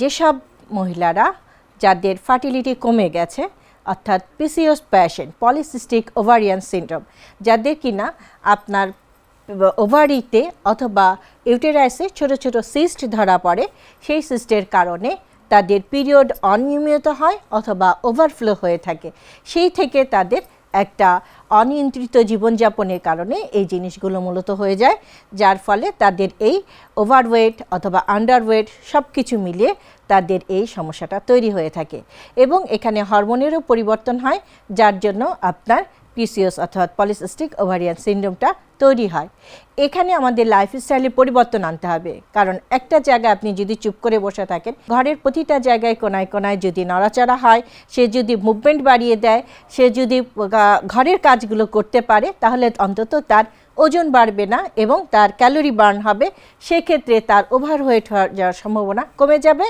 যেসব মহিলারা যাদের ফার্টিলিটি কমে গেছে অর্থাৎ PCOS patient polycystic ovarian syndrome যাদের কিনা আপনার ওভারিতে অথবা ইউটেরাইসে ছোট ছোট সিস্ট ধরা পড়ে সেই সিস্টের কারণে তাদের পিরিয়ড অনিয়মিত হয় অথবা ওভারফ্লো হয়ে থাকে সেই থেকে তাদের একটা অনিয়ন্ত্রিত জীবনযাপনের কারণে এই জিনিসগুলো মূলত হয়ে যায় যার ফলে তাদের এই ওভারওয়েট অথবা আন্ডারওয়েট সব কিছু মিলিয়ে তাদের এই সমস্যাটা তৈরি হয়ে থাকে এবং এখানে হরমোনেরও পরিবর্তন হয় যার জন্য আপনার পিসিওএস অর্থাৎ পলিসিস্টিক ওভারিয়ান সিনড্রোমটা তৈরি হয়। এখানে আমাদের লাইফস্টাইলে পরিবর্তন আনতে হবে, কারণ একটা জায়গায় আপনি যদি চুপ করে বসে থাকেন, ঘরের প্রতিটা জায়গায় কোনায় কোনায় যদি নড়াচড়া হয়, সে যদি মুভমেন্ট বাড়িয়ে দেয়, সে যদি ঘরের কাজগুলো করতে পারে, তাহলে অন্তত তার ওজন বাড়বে না এবং তার ক্যালোরি বার্ন হবে, সেক্ষেত্রে তার ওভারওয়েট হয়ে যাওয়ার সম্ভাবনা কমে যাবে।